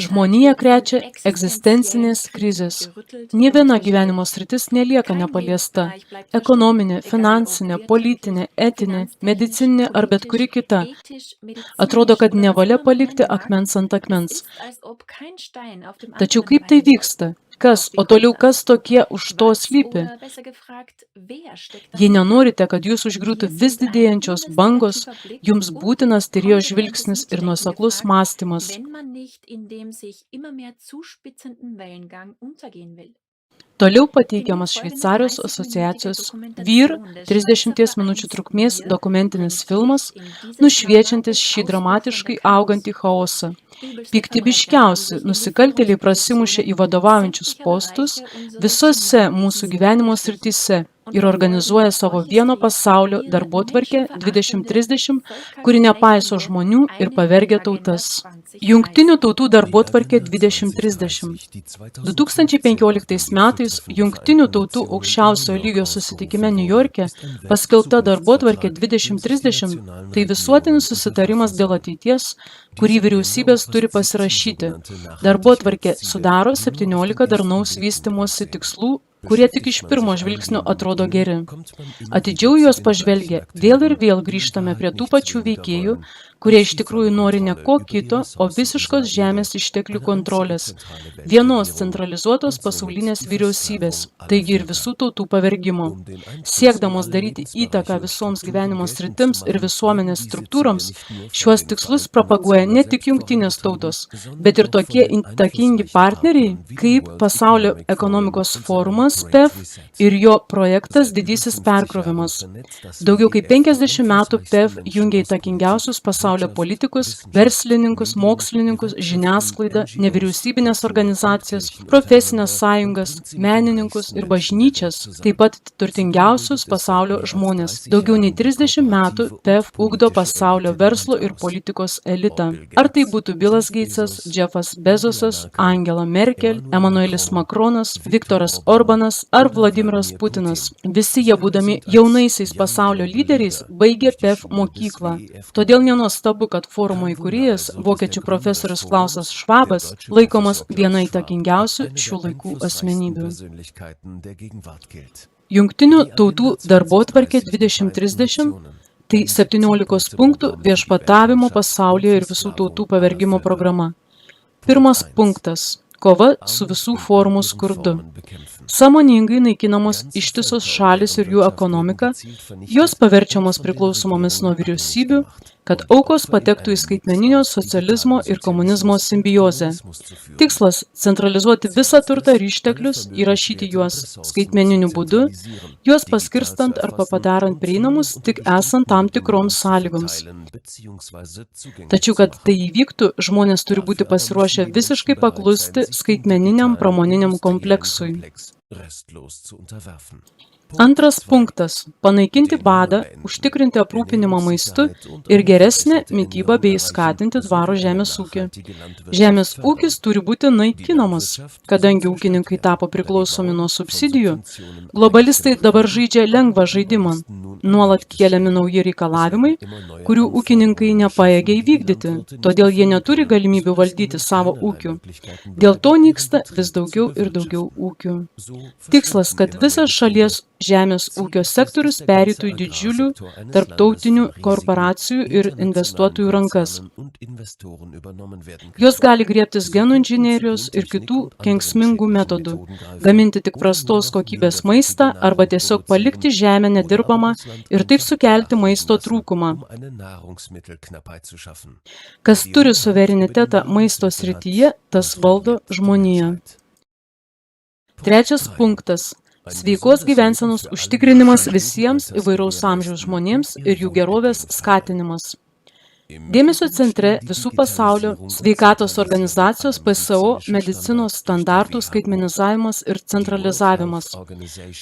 Žmoniją krečia egzistencinės krizės. Nė viena gyvenimo sritis nelieka nepaliesta. Ekonominė, finansinė, politinė, etinė, medicininė ar bet kuri kita. Atrodo, kad nevalia palikti akmens ant akmens. Tačiau kaip tai vyksta? Kas, o toliau kas tokie už to slypi? Jei nenorite, kad jūs užgriūtų vis didėjančios bangos, jums būtinas tyrėjo žvilgsnis ir nuoseklus mąstymas. Toliau pateikiamas Šveicarijos asociacijos VIR 30 minučių trukmės dokumentinis filmas, nušviečiantis šį dramatiškai augantį chaosą. Piktybiškiausi nusikaltėliai prasimušė į vadovaujančius postus visose mūsų gyvenimo srityse ir organizuoja savo vieno pasaulio darbotvarkę 2030, kuri nepaiso žmonių ir pavergia tautas. Jungtinių tautų darbotvarkė 2030. 2015 metais Jungtinių tautų aukščiausio lygio susitikime Niujorke paskelbta darbotvarkė 2030 tai visuotinis susitarimas dėl ateities, kurį vyriausybės turi pasirašyti. Darbotvarkė sudaro 17 darnaus vystymosi tikslų, kurie tik iš pirmo žvilgsnio atrodo geri. Atidžiau juos pažvelgę, vėl ir vėl grįžtame prie tų pačių veikėjų, kurie iš tikrųjų nori ne ko kito, o visiškos žemės išteklių kontrolės, vienos centralizuotos pasaulinės vyriausybės, taigi ir visų tautų pavergimo. Siekdamos daryti įtaką visoms gyvenimo sritims ir visuomenės struktūroms, šiuos tikslus propaguoja ne tik jungtinės tautos, bet ir tokie įtakingi partneriai, kaip Pasaulio ekonomikos forumas PEF ir jo projektas Didysis perkrovimas. Daugiau kaip 50 metų PEF jungia įtakingiausius pasaulio politikus, verslininkus, mokslininkus, žiniasklaidą, nevyriausybinės organizacijas, profesinės sąjungas, menininkus ir bažnyčias, taip pat turtingiausius pasaulio žmonės. Daugiau nei 30 metų PEF ugdo pasaulio verslo ir politikos elitą. Ar tai būtų Bilas Geitsas, Jeffas Bezosas, Angela Merkel, Emanuelis Makronas, Viktoras Orbanas ar Vladimiras Putinas. Visi jie, būdami jaunaisiais pasaulio lyderiais, baigė PEF mokyklą. Todėl nenuostabu, kad forumo įkūrėjas, vokiečių profesorius Klausas Švabas, laikomas viena įtakingiausių šių laikų asmenybių. Jungtinių tautų darbotvarkė 2030 tai 17 punktų viešpatavimo pasaulyje ir visų tautų pavergimo programa. Pirmas punktas – kova su visų formų skurdu. Sąmoningai naikinamos ištisos šalis ir jų ekonomika, jos paverčiamos priklausomomis nuo vyriausybių, kad aukos patektų į skaitmeninio socializmo ir komunizmo simbiozę. Tikslas – centralizuoti visą turtą ir išteklius, įrašyti juos skaitmeniniu būdu, juos paskirstant arba padarant prieinamus tik esant tam tikroms sąlygoms. Tačiau, kad tai įvyktų, žmonės turi būti pasiruošę visiškai paklusti skaitmeniniam pramoniniam kompleksui. Antras punktas – panaikinti badą, užtikrinti aprūpinimą maistu ir geresnę mitybą bei skatinti tvarų žemės ūkį. Žemės ūkis turi būti naikinamas, kadangi ūkininkai tapo priklausomi nuo subsidijų. Globalistai dabar žaidžia lengvą žaidimą. Nuolat keliami nauji reikalavimai, kurių ūkininkai nepajėgia įvykdyti, todėl jie neturi galimybių valdyti savo ūkių. Dėl to nyksta vis daugiau ir daugiau ūkių. Tikslas, kad visas šalies žemės ūkio sektorius pereitų į didžiulių tarptautinių korporacijų ir investuotojų rankas. Jos gali griebtis genų inžinerijos ir kitų kenksmingų metodų, gaminti tik prastos kokybės maistą arba tiesiog palikti žemę nedirbamą ir taip sukelti maisto trūkumą. Kas turi suverenitetą maisto srityje, tas valdo žmoniją. Trečias punktas – sveikos gyvensenos užtikrinimas visiems įvairaus amžiaus žmonėms ir jų gerovės skatinimas. Dėmesio centre visų pasaulio sveikatos organizacijos PSO medicinos standartų skaitmenizavimas ir centralizavimas.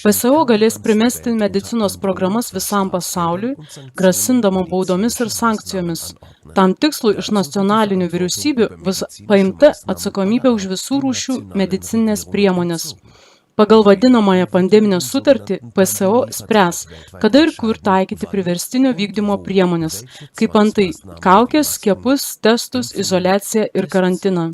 PSO galės primesti medicinos programas visam pasauliui, grasindama baudomis ir sankcijomis. Tam tikslui iš nacionalinių vyriausybių bus paimta atsakomybė už visų rūšių medicininės priemonės. Pagal vadinamąją pandeminę sutartį PSO spręs, kada ir kur taikyti priverstinio vykdymo priemonės, kaip antai kaukės, skiepus, testus, izoliaciją ir karantiną.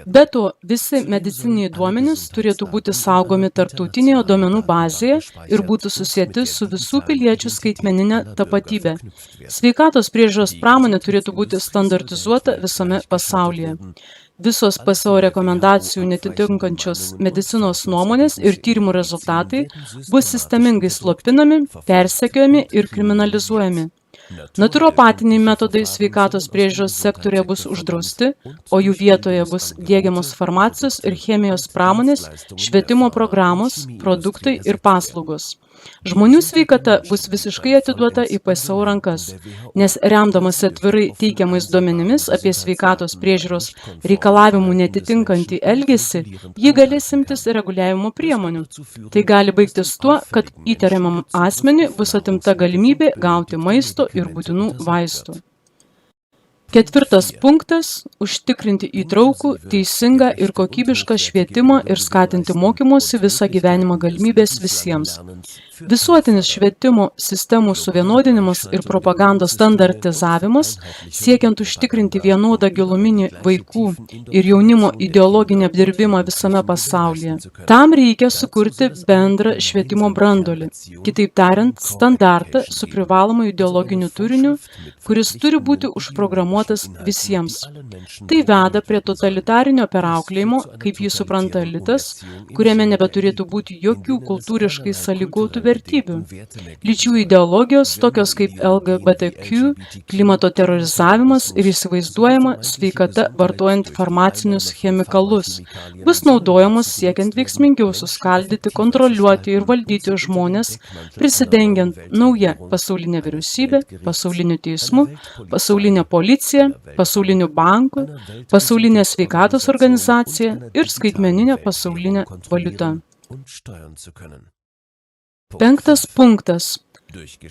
Be to, visi medicininiai duomenys turėtų būti saugomi tarptautinėje duomenų bazėje ir būtų susieti su visų piliečių skaitmeninė tapatybė. Sveikatos priežiūros pramonė turėtų būti standartizuota visame pasaulyje. Visos PSO rekomendacijų netitinkančios medicinos nuomonės ir tyrimų rezultatai bus sistemingai slopinami, persekiojami ir kriminalizuojami. Naturopatiniai metodai sveikatos priežiūros sektorėje bus uždrausti, o jų vietoje bus diegiamos farmacijos ir chemijos pramonės, švietimo programos, produktai ir paslaugos. Žmonių sveikata bus visiškai atiduota į PSO rankas, nes remdamasi atvirai teikiamais duomenimis apie sveikatos priežiūros reikalavimų netitinkantį elgesį, ji galės imtis reguliavimo priemonių. Tai gali baigtis tuo, kad įtariamam asmeniui bus atimta galimybė gauti maisto ir būtinų vaistų. 4. punktas – užtikrinti įtraukų, teisingą ir kokybišką švietimą ir skatinti mokymosi visą gyvenimą galimybės visiems. Visuotinis švietimo sistemų suvienodinimas ir propagandos standartizavimas, siekiant užtikrinti vienodą giluminį vaikų ir jaunimo ideologinį apdirbimą visame pasaulyje. Tam reikia sukurti bendrą švietimo branduolį, kitaip tariant, standartą su privalomu ideologiniu turiniu, kuris turi būti užprogramuotas visiems. Tai veda prie totalitarinio perauklėjimo, kaip jį supranta elitas, kuriame nebeturėtų būti jokių kultūriškai sąlygotų vertybių. Lyčių ideologijos, tokios kaip LGBTQ, klimato terorizavimas ir įsivaizduojama sveikata vartojant farmacinius chemikalus, bus naudojamos siekiant veiksmingiau suskaldyti, kontroliuoti ir valdyti žmones, prisidengiant nauja pasaulinė vyriausybė, pasauliniu teismu, pasaulinė policija, pasauliniu banku, pasaulinė sveikatos organizacija ir skaitmeninė pasaulinė valiuta. 5. punktas.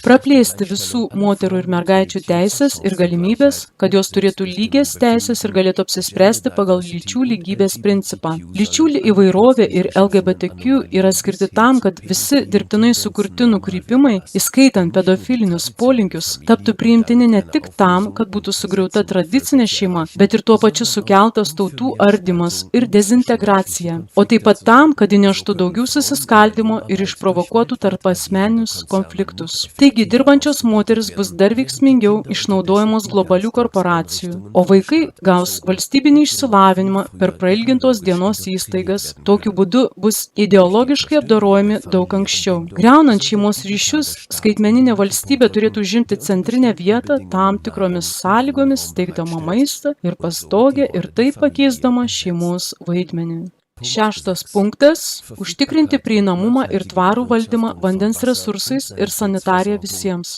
Praplėsti visų moterų ir mergaičių teisės ir galimybės, kad jos turėtų lygias teisės ir galėtų apsispręsti pagal lyčių lygybės principą. Lyčių įvairovė ir LGBTQ yra skirti tam, kad visi dirbtinai sukurti nukrypimai, įskaitant pedofilinius polinkius, taptų priimtini ne tik tam, kad būtų sugriauta tradicinė šeima, bet ir tuo pačiu sukeltas tautų ardymas ir dezintegracija, o taip pat tam, kad įneštų daugiau susiskaldymo ir išprovokuotų tarp asmeninius konfliktus. Taigi, dirbančios moteris bus dar veiksmingiau išnaudojamos globalių korporacijų, o vaikai gaus valstybinį išsilavinimą per prailgintos dienos įstaigas. Tokiu būdu bus ideologiškai apdorojami daug anksčiau. Griaunant šeimos ryšius, skaitmeninė valstybė turėtų užimti centrinę vietą tam tikromis sąlygomis, teikdama maistą ir pastogę ir taip pakeisdama šeimos vaidmenį. 6. punktas – užtikrinti prieinamumą ir tvarų valdymą vandens resursais ir sanitariją visiems.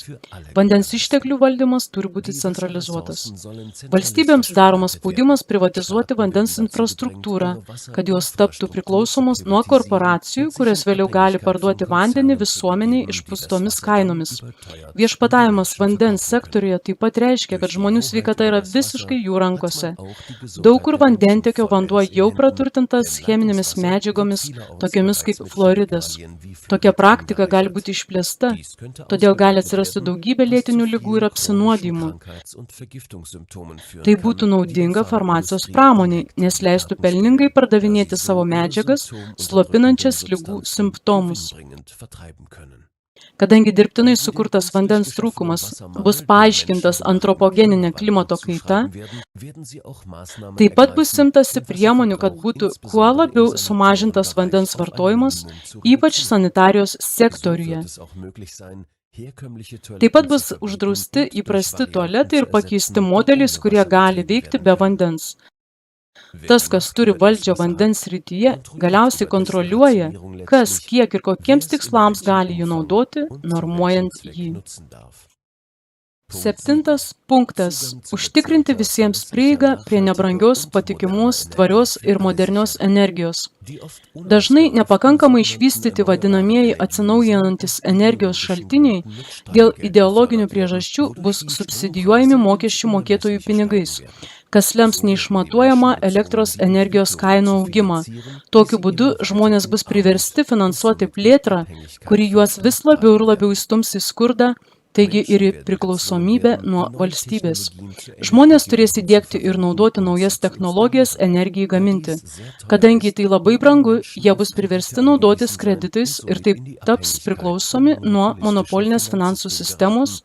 Vandens išteklių valdymas turi būti centralizuotas. Valstybėms daromas spaudimas privatizuoti vandens infrastruktūrą, kad jos taptų priklausomos nuo korporacijų, kurios vėliau gali parduoti vandenį visuomeniai išpūstomis kainomis. Viešpatavimas vandens sektoriuje taip pat reiškia, kad žmonių sveikata yra visiškai jų rankose. Daug kur vandentiekio vanduo jau praturtintas cheminėmis medžiagomis, tokiomis kaip fluoridas. Tokia praktika gali būti išplėsta, todėl gali atsirasti daugybė lėtinių ligų ir apsinuodijimų. Tai būtų naudinga farmacijos pramoniai, nes leistų pelningai pardavinėti savo medžiagas, slopinančias ligų simptomus. Kadangi dirbtinai sukurtas vandens trūkumas bus paaiškintas antropogeninė klimato kaita, taip pat bus imtasi priemonių, kad būtų kuo labiau sumažintas vandens vartojimas, ypač sanitarijos sektoriuje. Taip pat bus uždrausti įprasti tualetai ir pakeisti modeliais, kurie gali veikti be vandens. Tas, kas turi valdžią vandens srityje, galiausiai kontroliuoja, kas, kiek ir kokiems tikslams gali jį naudoti, normuojant jį. Septintas punktas – užtikrinti visiems prieigą prie nebrangios, patikimos, tvarios ir modernios energijos. Dažnai nepakankamai išvystyti vadinamieji atsinaujinantys energijos šaltiniai dėl ideologinių priežasčių bus subsidijuojami mokesčių mokėtojų pinigais, kas lems neišmatuojamą elektros energijos kainų augimą. Tokiu būdu žmonės bus priversti finansuoti plėtrą, kuri juos vis labiau ir labiau įstums į skurdą, taigi ir į priklausomybę nuo valstybės. Žmonės turės įdiegti ir naudoti naujas technologijas energijai gaminti. Kadangi tai labai brangu, jie bus priversti naudotis kreditais ir taip taps priklausomi nuo monopolinės finansų sistemos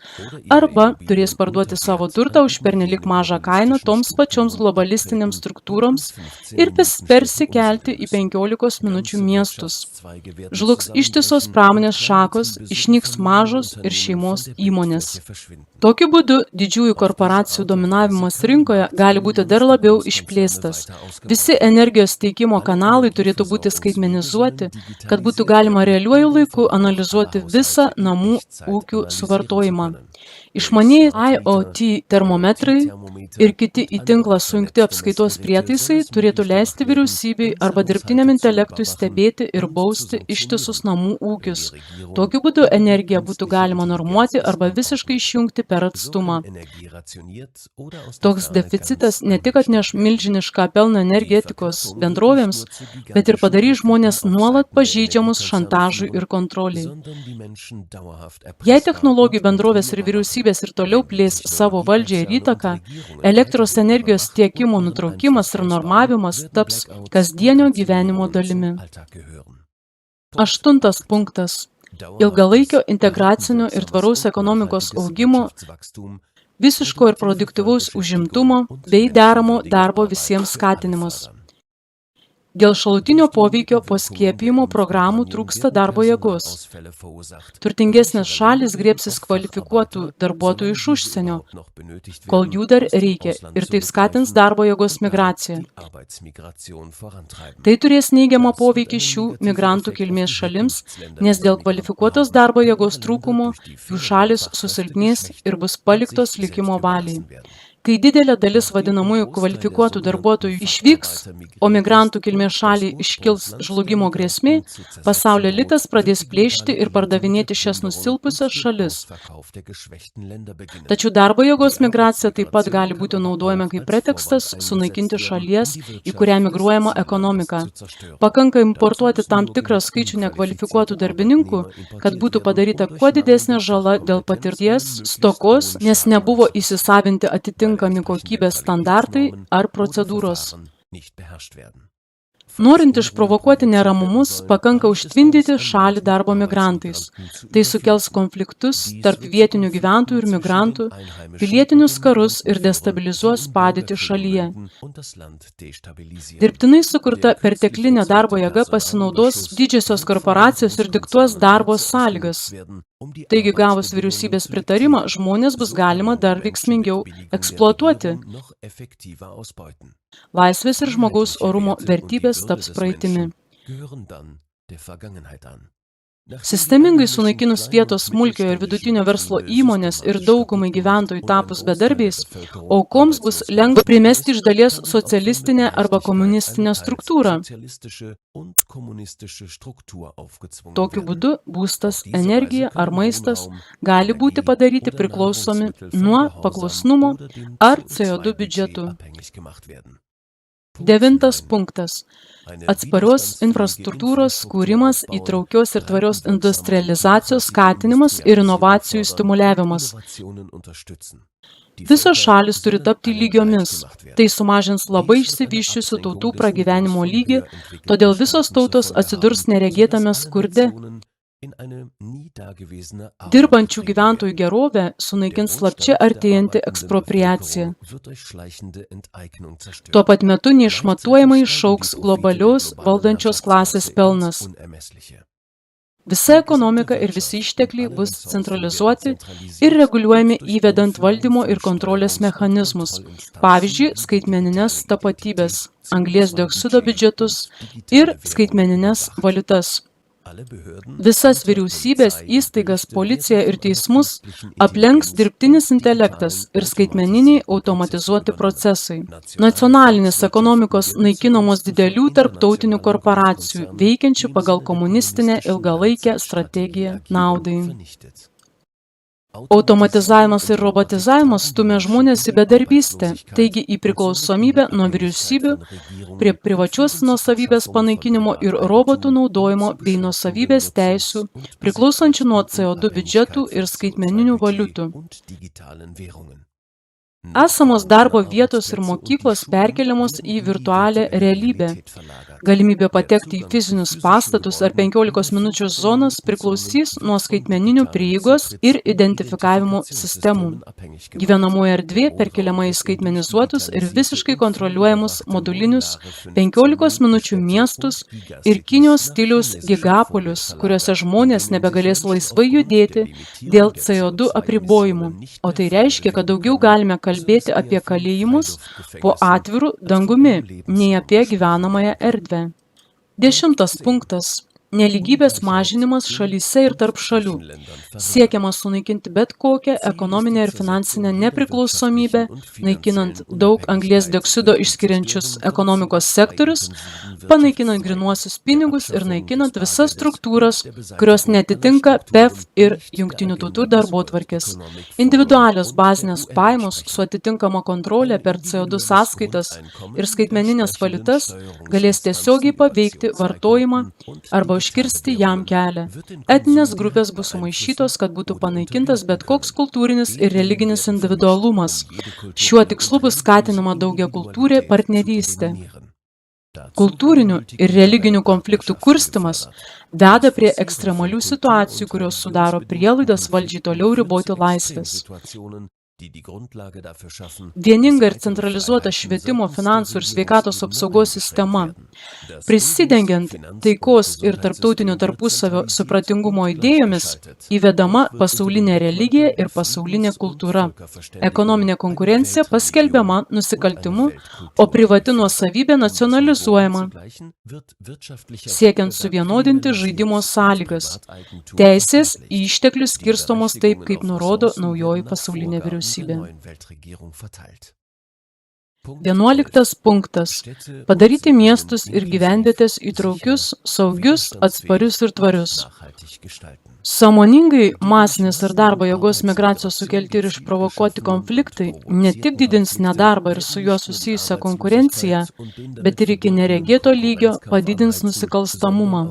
arba turės parduoti savo turtą už pernelyg mažą kainą toms pačioms globalistinėms struktūroms ir persikelti į 15 minučių miestus. Žlugs ištisos pramonės šakos, išnyks mažos ir šeimos įmonės. Tokiu būdu didžiųjų korporacijų dominavimas rinkoje gali būti dar labiau išplėstas. Visi energijos teikimo kanalai turėtų būti skaitmenizuoti, kad būtų galima realiuoju laiku analizuoti visą namų ūkių suvartojimą. Išmanieji IoT termometrai ir kiti į tinklą sujungti apskaitos prietaisai turėtų leisti vyriausybei arba dirbtiniam intelektui stebėti ir bausti ištisus namų ūkius. Tokiu būdu energiją būtų galima normuoti arba visiškai išjungti per atstumą. Toks deficitas ne tik atneš milžinišką pelną energetikos bendrovėms, bet ir padarys žmonės nuolat pažeidžiamus šantažui ir kontroliai. Jei technologijų bendrovės ir vyriausybės ir toliau plės savo valdžią ir įtaką, elektros energijos tiekimo nutraukimas ir normavimas taps kasdienio gyvenimo dalimi. 8 punktas. Ilgalaikio integracinio ir tvaraus ekonomikos augimo, visiško ir produktyvaus užimtumo bei deramo darbo visiems skatinimas. Dėl šalutinio poveikio po skiepijimo programų trūksta darbo jėgos. Turtingesnės šalys griebsis kvalifikuotų darbuotojų iš užsienio, kol jų dar reikia, ir taip skatins darbo jėgos migraciją. Tai turės neigiamą poveikį šių migrantų kilmės šalims, nes dėl kvalifikuotos darbo jėgos trūkumo jų šalis susilpnės ir bus paliktos likimo valiai. Kai didelė dalis vadinamųjų kvalifikuotų darbuotojų išvyks, o migrantų kilmės šaliai iškils žlugimo grėsmė, pasaulio elitas pradės plėšti ir pardavinėti šias nusilpusias šalis. Tačiau darbo jėgos migracija taip pat gali būti naudojama kaip pretekstas sunaikinti šalies, į kurią migruojama ekonomika. Pakanka importuoti tam tikrą skaičių nekvalifikuotų darbininkų, kad būtų padaryta kuo didesnė žala dėl patirties stokos, nes nebuvo įsisavinti atitinkami kokybės standartai ar procedūros. Norint išprovokuoti neramumus, pakanka užtvindyti šalį darbo migrantais. Tai sukels konfliktus tarp vietinių gyventojų ir migrantų, pilietinius karus ir destabilizuos padėtį šalyje. Dirbtinai sukurta perteklinė darbo jėga pasinaudos didžiosios korporacijos ir diktuos darbo sąlygas. Taigi, gavus vyriausybės pritarimą, žmonės bus galima dar veiksmingiau eksploatuoti. Laisvės ir žmogaus orumo vertybės taps praeitimi. Sistemingai sunaikinus vietos smulkiojo ir vidutinio verslo įmonės ir daugumai gyventojų tapus bedarbiais, aukoms bus lengva primesti iš dalies socialistinę arba komunistinę struktūrą. Tokiu būdu būstas, energija ar maistas gali būti padaryti priklausomi nuo paklusnumo ar CO2 biudžetų. 9 punktas. Atsparios infrastruktūros kūrimas, įtraukios ir tvarios industrializacijos skatinimas ir inovacijų stimuliavimas. Visos šalys turi tapti lygiomis. Tai sumažins labai išsivysčiusių tautų pragyvenimo lygį, todėl visos tautos atsidurs neregėtame skurde. Dirbančių gyventojų gerovę sunaikins slapčia artėjanti ekspropriacija. Tuo pat metu neišmatuojamai išaugs globalios valdančios klasės pelnas. Visa ekonomika ir visi ištekliai bus centralizuoti ir reguliuojami įvedant valdymo ir kontrolės mechanizmus, pavyzdžiui, skaitmenines tapatybės, anglies dioksido biudžetus ir skaitmenines valiutas. Visas vyriausybės, įstaigas, policiją ir teismus aplenks dirbtinis intelektas ir skaitmeniniai automatizuoti procesai. Nacionalinės ekonomikos naikinamos didelių tarptautinių korporacijų, veikiančių pagal komunistinę ilgalaikę strategiją naudai. Automatizavimas ir robotizavimas stumia žmonės į bedarbystę, taigi į priklausomybę nuo vyriausybių, prie privačios nuosavybės panaikinimo ir robotų naudojimo bei nuosavybės teisių, priklausančių nuo CO2 biudžetų ir skaitmeninių valiutų. Esamos darbo vietos ir mokyklos perkeliamos į virtualią realybę. Galimybė patekti į fizinius pastatus ar 15 minučių zonas priklausys nuo skaitmeninių prieigos ir identifikavimo sistemų. Gyvenamoji erdvė perkeliama į skaitmenizuotus ir visiškai kontroliuojamus modulinius 15 minučių miestus ir Kinijos stiliaus gigapolius, kuriuose žmonės nebegalės laisvai judėti dėl CO2 apribojimų. O tai reiškia, kad daugiau galime kalbėti apie kalėjimus po atviru dangumi, nei apie gyvenamąją erdvę. 10 punktas. Nelygybės mažinimas šalyse ir tarp šalių. Siekiama sunaikinti bet kokią ekonominę ir finansinę nepriklausomybę, naikinant daug anglies dioksido išskiriančius ekonomikos sektorius, panaikinant grynuosius pinigus ir naikinant visas struktūras, kurios netitinka PEF ir Jungtinių tautų darbotvarkės. Individualios bazinės pajamos su atitinkama kontrolė per CO2 sąskaitas ir skaitmeninės valiutas galės tiesiogiai paveikti vartojimą arba užkirsti jam kelią. Etninės grupės bus sumaišytos, kad būtų panaikintas bet koks kultūrinis ir religinis individualumas. Šiuo tikslu bus skatinama daugiakultūrė partnerystė. Kultūrinių ir religinių konfliktų kurstymas veda prie ekstremalių situacijų, kurios sudaro prielaidas valdžiai toliau riboti laisvės. Vieninga ir centralizuota švietimo, finansų ir sveikatos apsaugos sistema, prisidengiant taikos ir tarptautinio tarpusavio supratingumo idėjomis, įvedama pasaulinė religija ir pasaulinė kultūra. Ekonominė konkurencija paskelbiama nusikaltimu, o privati nuosavybė nacionalizuojama, siekiant suvienodinti žaidimo sąlygas. Teisės į išteklius skirstomos taip, kaip nurodo naujoji pasaulinė vyriausybė. 11 punktas. Padaryti miestus ir gyvenvietės įtraukius, saugius, atsparius ir tvarius. Sąmoningai masinės ir darbo jėgos migracijos sukelti ir išprovokuoti konfliktai ne tik didins nedarbą ir su juo susijusią konkurenciją, bet ir iki neregėto lygio padidins nusikalstamumą.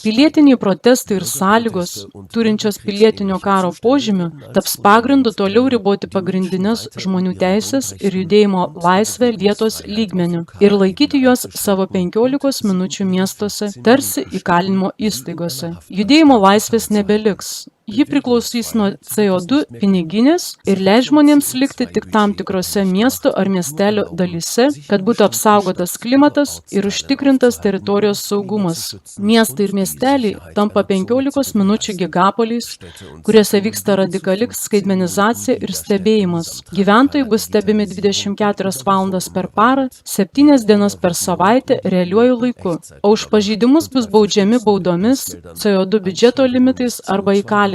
Pilietiniai protestai ir sąlygos, turinčios pilietinio karo požymių, taps pagrindu toliau riboti pagrindinės žmonių teisės ir judėjimo laisvę vietos lygmeniu ir laikyti juos savo 15 minučių miestuose, tarsi įkalinimo įstaigose. Judėjimo laisvės nebeliks. Ji priklausys nuo CO2 piniginės ir leis žmonėms likti tik tam tikrose miesto ar miestelio dalyse, kad būtų apsaugotas klimatas ir užtikrintas teritorijos saugumas. Miestai ir miesteliai tampa 15 minučių gigapoliais, kuriuose vyksta radikali skaitmenizacija ir stebėjimas. Gyventojai bus stebimi 24 valandas per parą, 7 dienas per savaitę realiuoju laiku, o už pažeidimus bus baudžiami baudomis, CO2 biudžeto limitais arba įkalinimu.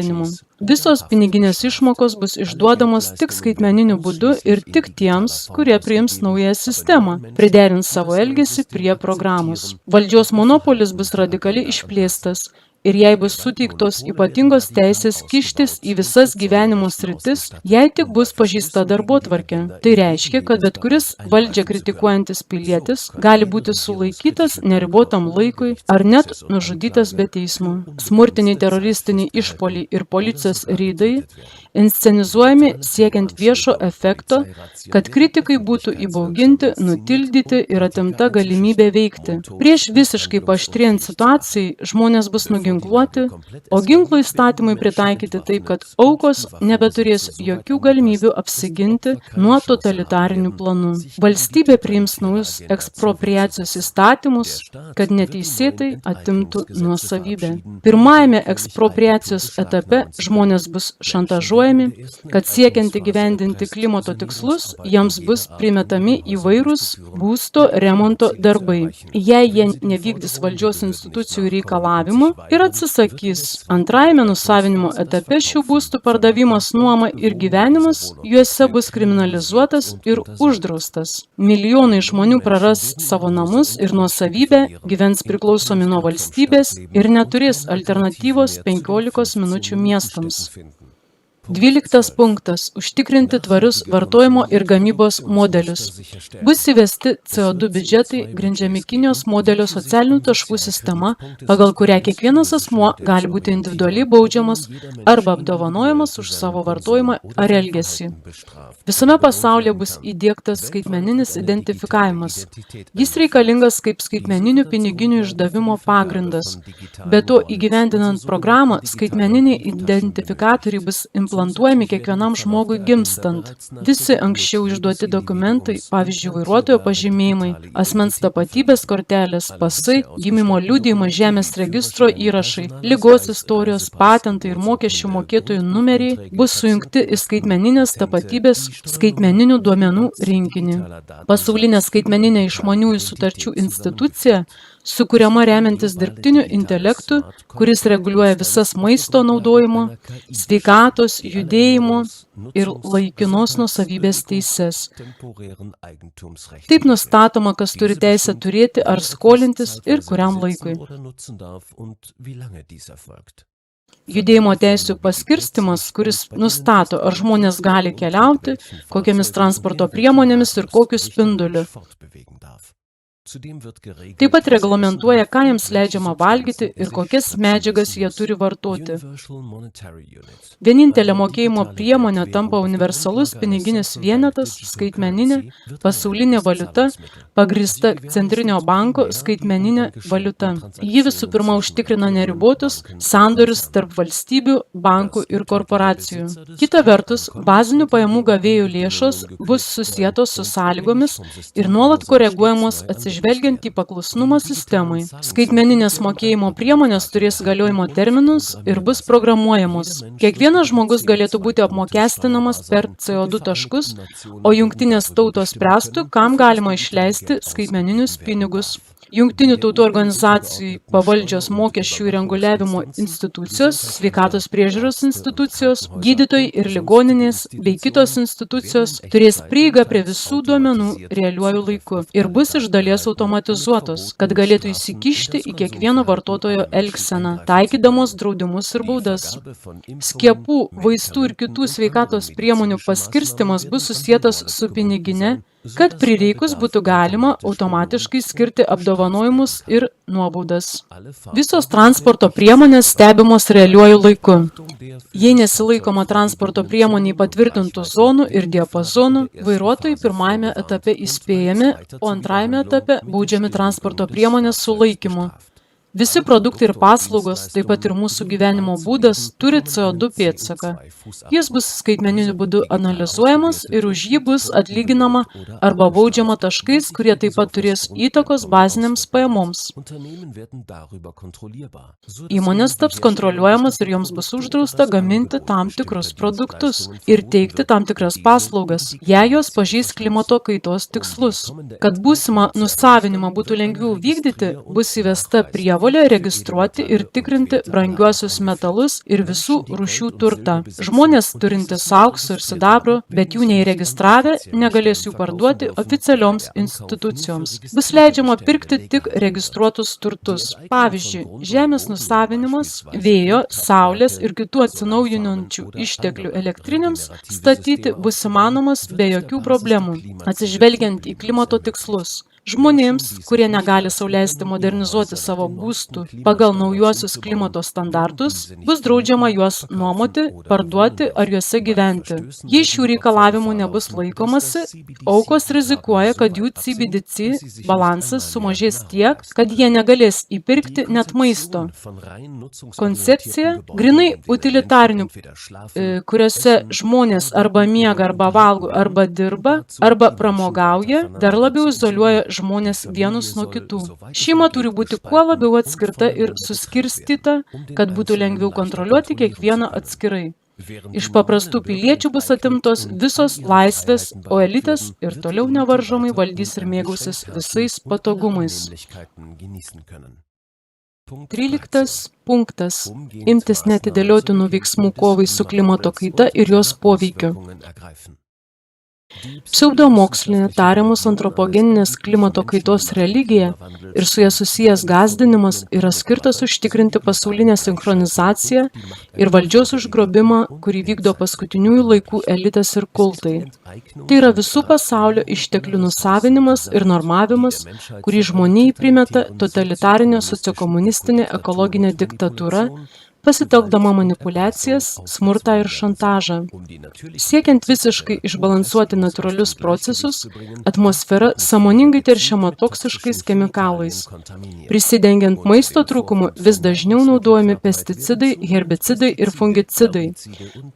Visos piniginės išmokos bus išduodamos tik skaitmeniniu būdu ir tik tiems, kurie priims naują sistemą, priderins savo elgesį prie programos. Valdžios monopolis bus radikaliai išplėstas ir jai bus suteiktos ypatingos teisės kištis į visas gyvenimo sritis, jei tik bus pažįsta darbotvarkė. Tai reiškia, kad bet kuris valdžią kritikuojantis pilietis gali būti sulaikytas neribotam laikui ar net nužudytas be teismo. Smurtiniai teroristiniai išpoliai ir policijos reidai inscenizuojami siekiant viešo efekto, kad kritikai būtų įbauginti, nutildyti ir atimta galimybė veikti. Prieš visiškai paaštrėjant situacijai žmonės bus nuginkluoti nusiginkluoti, o ginklų įstatymui pritaikyti taip, kad aukos nebeturės jokių galimybių apsiginti nuo totalitarinių planų. Valstybė priims naujus ekspropriacijos įstatymus, kad neteisėtai atimtų nuosavybę. Pirmajame ekspropriacijos etape žmonės bus šantažuojami, kad siekiant įgyvendinti klimato tikslus, jiems bus primetami įvairūs būsto remonto darbai. Jei jie nevykdys valdžios institucijų reikalavimų ir atsisakys. Antrajame nusavinimo etape šių būstų pardavimas, nuoma ir gyvenimas juose bus kriminalizuotas ir uždraustas. Milijonai žmonių praras savo namus ir nuosavybę, gyvens priklausomi nuo valstybės ir neturės alternatyvos 15 minučių miestams. 12 punktas. Užtikrinti tvarius vartojimo ir gamybos modelius. Bus įvesti CO2 biudžetai, grindžiami Kinijos modelio socialinių taškų sistema, pagal kurią kiekvienas asmuo gali būti individualiai baudžiamas arba apdovanojamas už savo vartojimą ar elgesį. Visame pasaulyje bus įdiegtas skaitmeninis identifikavimas. Jis reikalingas kaip skaitmeninių piniginių išdavimo pagrindas. Be to, įgyvendinant programą, skaitmeniniai identifikatoriai bus implantuojami kiekvienam žmogui gimstant. Visi anksčiau išduoti dokumentai, pavyzdžiui, vairuotojo pažymėjimai, asmens tapatybės kortelės, pasai, gimimo liudijimo, žemės registro įrašai, ligos istorijos, patentai ir mokesčių mokėtojų numeriai bus sujungti į skaitmeninės tapatybės skaitmeninių duomenų rinkinį. Pasaulinė skaitmeninė išmaniųjų sutarčių institucija sukuriama remiantis dirbtiniu intelektu, kuris reguliuoja visas maisto naudojimo, sveikatos, judėjimo ir laikinos nuosavybės teises. Taip nustatoma, kas turi teisę turėti ar skolintis ir kuriam laikui. Judėjimo teisių paskirstymas, kuris nustato, ar žmonės gali keliauti, kokiamis transporto priemonėmis ir kokiu spinduliu. Taip pat reglamentuoja, ką jiems leidžiama valgyti ir kokias medžiagas jie turi vartoti. Vienintelė mokėjimo priemonė tampa universalus piniginis vienetas, skaitmeninė, pasaulinė valiuta, pagrįsta Centrinio banko skaitmeninė valiuta. Ji visų pirma užtikrina neribotus sandorius tarp valstybių, bankų ir korporacijų. Kita vertus, bazinių pajamų gavėjų lėšos bus susietos su sąlygomis ir nuolat koreguojamos atsižvelgiant į paklusnumą sistemai. Skaitmeninės mokėjimo priemonės turės galiojimo terminus ir bus programuojamos. Kiekvienas žmogus galėtų būti apmokestinamas per CO2 taškus, o jungtinės tautos spręstų, kam galima išleisti skaitmeninius pinigus. Jungtinių tautų organizacijai pavaldžios mokesčių ir reguliavimo institucijos, sveikatos priežiūros institucijos, gydytojai ir ligoninės bei kitos institucijos turės prieigą prie visų duomenų realiuoju laiku ir bus iš dalies automatizuotos, kad galėtų įsikišti į kiekvieno vartotojo elgseną, taikydamos draudimus ir baudas. Skiepų, vaistų ir kitų sveikatos priemonių paskirstymas bus susietas su pinigine, kad prireikus būtų galima automatiškai skirti apdovanojimus ir nuobaudas. Visos transporto priemonės stebimos realiuoju laiku. Jei nesilaikoma transporto priemoniai patvirtintų zonų ir diapazonų, vairuotojai pirmajame etape įspėjami, o antrajame etape baudžiami transporto priemonės sulaikymu. Visi produktai ir paslaugos, taip pat ir mūsų gyvenimo būdas, turi CO2 pėdsaką. Jis bus skaitmeniniu būdu analizuojamas ir už jį bus atlyginama arba baudžiama taškais, kurie taip pat turės įtakos baziniams pajamoms. Įmonės taps kontroliuojamas ir joms bus uždrausta gaminti tam tikrus produktus ir teikti tam tikras paslaugas, jei jos pažeis klimato kaitos tikslus. Kad būsimą nusavinimą būtų lengviau vykdyti, bus įvesta prievolė registruoti ir tikrinti brangiuosius metalus ir visų rūšių turtą. Žmonės turintys aukso ir sidabro, bet jų neįregistravę, negalės jų parduoti oficialioms institucijoms. Bus leidžiama pirkti tik registruotus turtus. Pavyzdžiui, žemės nusavinimas, vėjo, saulės ir kitų atsinaujinančių išteklių elektrinėms statyti bus įmanomas be jokių problemų, atsižvelgiant į klimato tikslus. Žmonėms, kurie negali sau leisti modernizuoti savo būstų pagal naujuosius klimato standartus, bus draudžiama juos nuomoti, parduoti ar juose gyventi. Jei šių reikalavimų nebus laikomasi, aukos rizikuoja, kad jų CBDC balansas sumažės tiek, kad jie negalės įpirkti net maisto. Koncepcija grinai utilitarinių, kuriuose žmonės arba miega, arba valgo, arba dirba, arba pramogauja, dar labiau izoliuoja žmonės vienus nuo kitų. Šeima turi būti kuo labiau atskirta ir suskirstyta, kad būtų lengviau kontroliuoti kiekvieną atskirai. Iš paprastų piliečių bus atimtos visos laisvės, o elitas ir toliau nevaržomai valdys ir mėgausis visais patogumais. 13 punktas. Imtis neatidėliotinų veiksmų kovai su klimato kaita ir jos poveikiu. Pseudomokslinė tariamos antropogeninės klimato kaitos religija ir su ja susijęs gąsdinimas yra skirtas užtikrinti pasaulinę sinchronizaciją ir valdžios užgrobimą, kurį vykdo paskutiniųjų laikų elitas ir kultai. Tai yra visų pasaulio išteklių nusavinimas ir normavimas, kurį žmonijai primeta totalitarinė sociokomunistinė ekologinė diktatūra, pasitelkdama manipulacijas, smurtą ir šantažą. Siekiant visiškai išbalansuoti natūralius procesus, atmosfera sąmoningai teršiama toksiškais chemikalais. Prisidengiant maisto trūkumu, vis dažniau naudojami pesticidai, herbicidai ir fungicidai.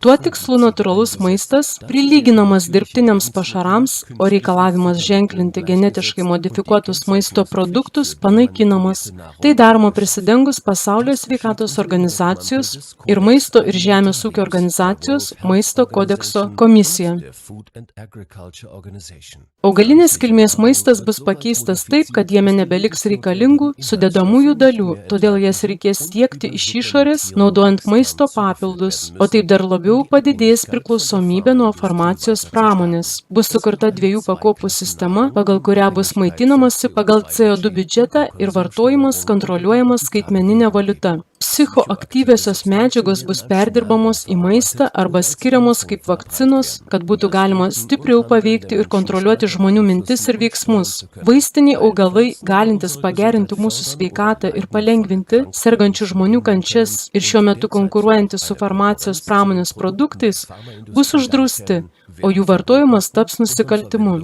Tuo tikslu natūralus maistas prilyginamas dirbtiniams pašarams, o reikalavimas ženklinti genetiškai modifikuotus maisto produktus panaikinamas. Tai daroma prisidengus Pasaulio sveikatos organizacijos ir Maisto ir žemės ūkio organizacijos Maisto kodekso komisija. Augalinės kilmės maistas bus pakeistas taip, kad jame nebeliks reikalingų sudedamųjų dalių, todėl jas reikės tiekti iš išorės, naudojant maisto papildus, o taip dar labiau padidės priklausomybė nuo farmacijos pramonės. Bus sukurta 2 pakopų sistema, pagal kurią bus maitinamasi pagal CO2 biudžetą ir vartojimas kontroliuojamas skaitmeninė valiuta. Psichoaktyviosios medžiagos bus perdirbamos į maistą arba skiriamos kaip vakcinos, kad būtų galima stipriau paveikti ir kontroliuoti žmonių mintis ir veiksmus. Vaistiniai augalai, galintys pagerinti mūsų sveikatą ir palengvinti sergančių žmonių kančias ir šiuo metu konkuruojantys su farmacijos pramonės produktais, bus uždrausti, o jų vartojimas taps nusikaltimu.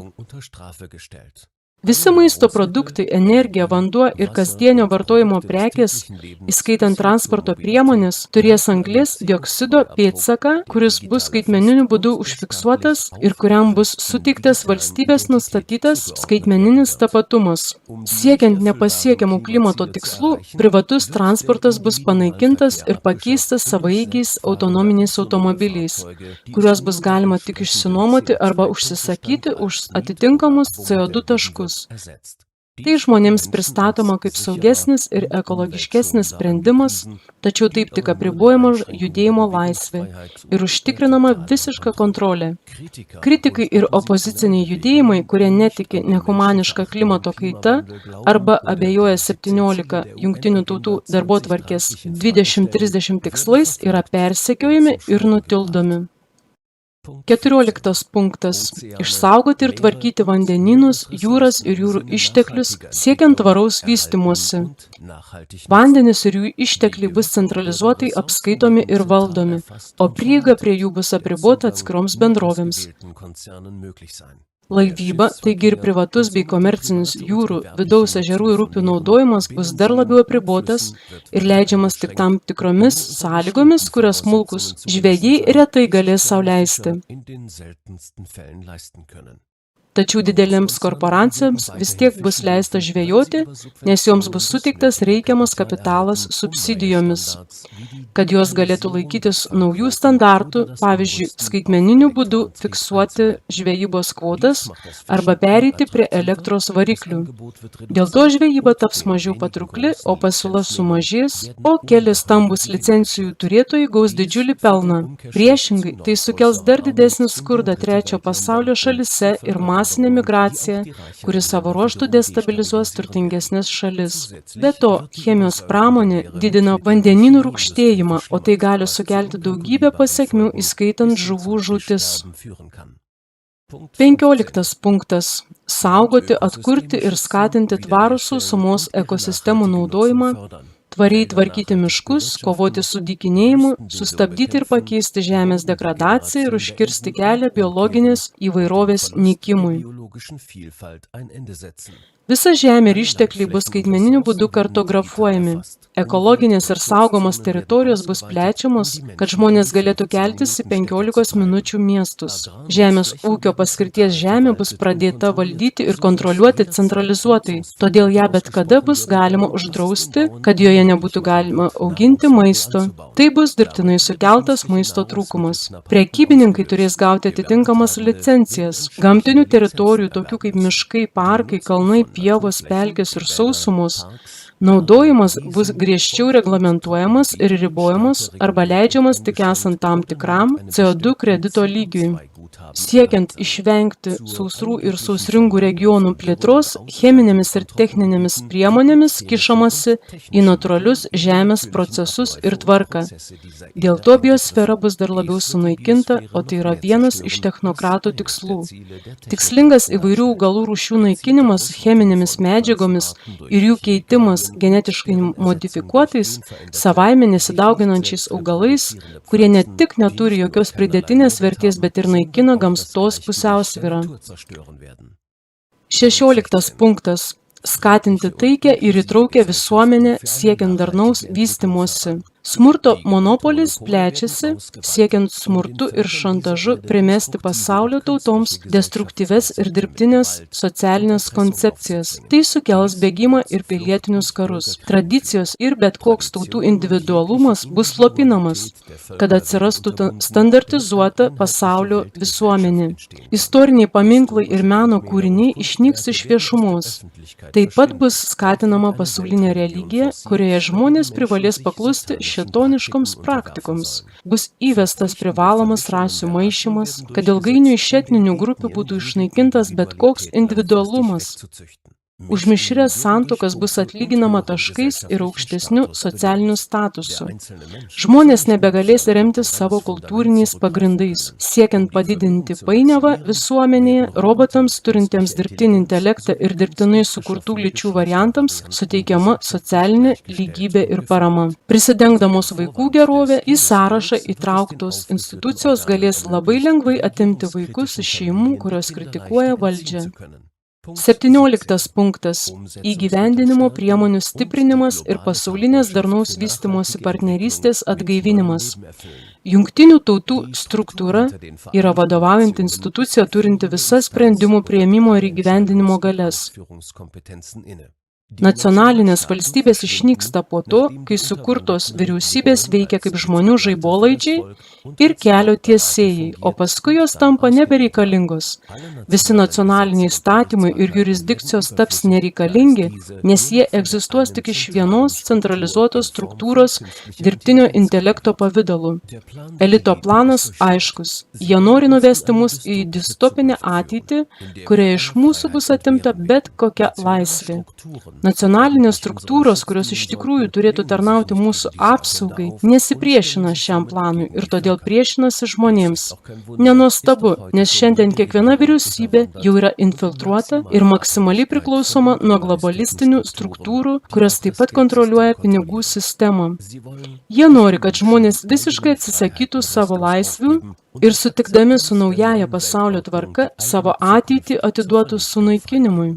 Visi maisto produktai, energija, vanduo ir kasdienio vartojimo prekės, įskaitant transporto priemonės, turės anglies dioksido pėdsaką, kuris bus skaitmeniniu būdu užfiksuotas ir kuriam bus suteiktas valstybės nustatytas skaitmeninis tapatumas. Siekiant nepasiekiamų klimato tikslų, privatus transportas bus panaikintas ir pakeistas savaeigiais autonominiais automobiliais, kuriuos bus galima tik išsinuomoti arba užsisakyti už atitinkamus CO2 taškus. Tai žmonėms pristatoma kaip saugesnis ir ekologiškesnis sprendimas, tačiau taip tik apribojama judėjimo laisvė ir užtikrinama visiška kontrolė. Kritikai ir opoziciniai judėjimai, kurie netiki nehumaniška klimato kaita arba abejoja 17 Jungtinių tautų darbotvarkės 2030 tikslais, yra persekiojami ir nutildomi. 14 punktas. Išsaugoti ir tvarkyti vandenynus, jūras ir jūrų išteklius, siekiant tvaraus vystymosi. Vandenys ir jų ištekliai bus centralizuotai apskaitomi ir valdomi, o prieiga prie jų bus apribota atskiroms bendrovėms. Laivyba, taigi ir privatus bei komercinis jūrų, vidaus ežerų ir upių naudojimas bus dar labiau apribotas ir leidžiamas tik tam tikromis sąlygomis, kurias smulkūs žvejai retai galės sau leisti. Tačiau didelėms korporacijoms vis tiek bus leista žvejoti, nes joms bus suteiktas reikiamas kapitalas subsidijomis, kad jos galėtų laikytis naujų standartų, pavyzdžiui, skaitmeniniu būdu fiksuoti žvejybos kvotas arba pereiti prie elektros variklių. Dėl to žvejyba taps mažiau patraukli, o pasiūla sumažės, o keli stambūs licencijų turėtojai gaus didžiulį pelną. Priešingai, tai sukels dar didesnį skurdą trečio pasaulio šalyse ir masinė migracija, kuri savo ruožtu destabilizuos turtingesnės šalis. Be to, chemijos pramonė didina vandenynų rūgštėjimą, o tai gali sukelti daugybę pasekmių, įskaitant žuvų žūtis. 15 punktas. Saugoti, atkurti ir skatinti tvarų sausumos ekosistemų naudojimą, tvariai tvarkyti miškus, kovoti su dykinėjimu, sustabdyti ir pakeisti žemės degradaciją ir užkirsti kelią biologinės įvairovės nykimui. Visa žemė ir ištekliai bus skaitmeniniu būdu kartografuojami. Ekologinės ir saugomos teritorijos bus plečiamos, kad žmonės galėtų keltis į 15 minučių miestus. Žemės ūkio paskirties žemė bus pradėta valdyti ir kontroliuoti centralizuotai, todėl ją bet kada bus galima uždrausti, kad joje nebūtų galima auginti maisto. Tai bus dirbtinai sukeltas maisto trūkumas. Prekybininkai turės gauti atitinkamas licencijas. Gamtinių teritorijų, tokių kaip miškai, parkai, kalnai, pievos, pelkės ir sausumos, naudojimas bus griežčiau reglamentuojamas ir ribojamas arba leidžiamas tik esant tam tikram CO2 kredito lygiui. Siekiant išvengti sausrų ir sausringų regionų plėtros, cheminėmis ir techninėmis priemonėmis kišamasi į natūralius žemės procesus ir tvarką. Dėl to biosfera bus dar labiau sunaikinta, o tai yra vienas iš technokratų tikslų. Tikslingas įvairių augalų rūšių naikinimas cheminėmis medžiagomis ir jų keitimas genetiškai modifikuotais, savaime nesidauginančiais augalais, kurie ne tik neturi jokios pridėtinės vertės, bet ir naikina gamtos pusiausvyrą. 16 punktas. Skatinti taikę ir įtraukę visuomenę siekiant darnaus vystymosi. Smurto monopolis plečiasi, siekiant smurtu ir šantažu primesti pasaulio tautoms destruktyves ir dirbtinės socialinės koncepcijas. Tai sukels bėgimą ir pilietinius karus. Tradicijos ir bet koks tautų individualumas bus slopinamas, kad atsirastų standartizuota pasaulio visuomenė. Istoriniai paminklai ir meno kūriniai išnyks iš viešumos. Taip pat bus skatinama pasaulinė religija, kurioje žmonės privalės paklusti šėtoniškoms praktikoms. Bus įvestas privalomas rasių maišymas, kad ilgainiui iš etninių grupių būtų išnaikintas bet koks individualumas. Už mišrias santuokas bus atlyginama taškais ir aukštesniu socialiniu statusu. Žmonės nebegalės remtis savo kultūriniais pagrindais. Siekiant padidinti painiavą visuomenėje, robotams turintiems dirbtinį intelektą ir dirbtinai sukurtų lyčių variantams suteikiama socialinė lygybė ir parama. Prisidengdamos vaikų gerovę, į sąrašą įtrauktos institucijos galės labai lengvai atimti vaikus iš šeimų, kurios kritikuoja valdžią. 17 punktas. Įgyvendinimo priemonių stiprinimas ir pasaulinės darnaus vystymosi partnerystės atgaivinimas. Jungtinių tautų struktūra yra vadovaujanti institucija turinti visas sprendimų priėmimo ir įgyvendinimo galias. Nacionalinės valstybės išnyksta po to, kai sukurtos vyriausybės veikia kaip žmonių žaibolaidžiai ir kelio tiesėjai, o paskui jos tampa nebereikalingos. Visi nacionaliniai įstatymai ir jurisdikcijos taps nereikalingi, nes jie egzistuos tik iš vienos centralizuotos struktūros dirbtinio intelekto pavidalu. Elito planas aiškus. Jie nori nuvesti mus į distopinę ateitį, kurioje iš mūsų bus atimta bet kokia laisvė. Nacionalinės struktūros, kurios iš tikrųjų turėtų tarnauti mūsų apsaugai, nesipriešina šiam planui ir todėl priešinasi žmonėms. Nenuostabu, nes šiandien kiekviena vyriausybė jau yra infiltruota ir maksimaliai priklausoma nuo globalistinių struktūrų, kurios taip pat kontroliuoja pinigų sistemą. Jie nori, kad žmonės visiškai atsisakytų savo laisvių ir sutikdami su naujaja pasaulio tvarka savo ateitį atiduotų sunaikinimui.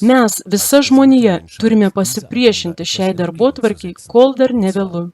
Mes, visa žmonija, turime pasipriešinti šiai darbotvarkei, kol dar nevėlu.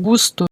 būstų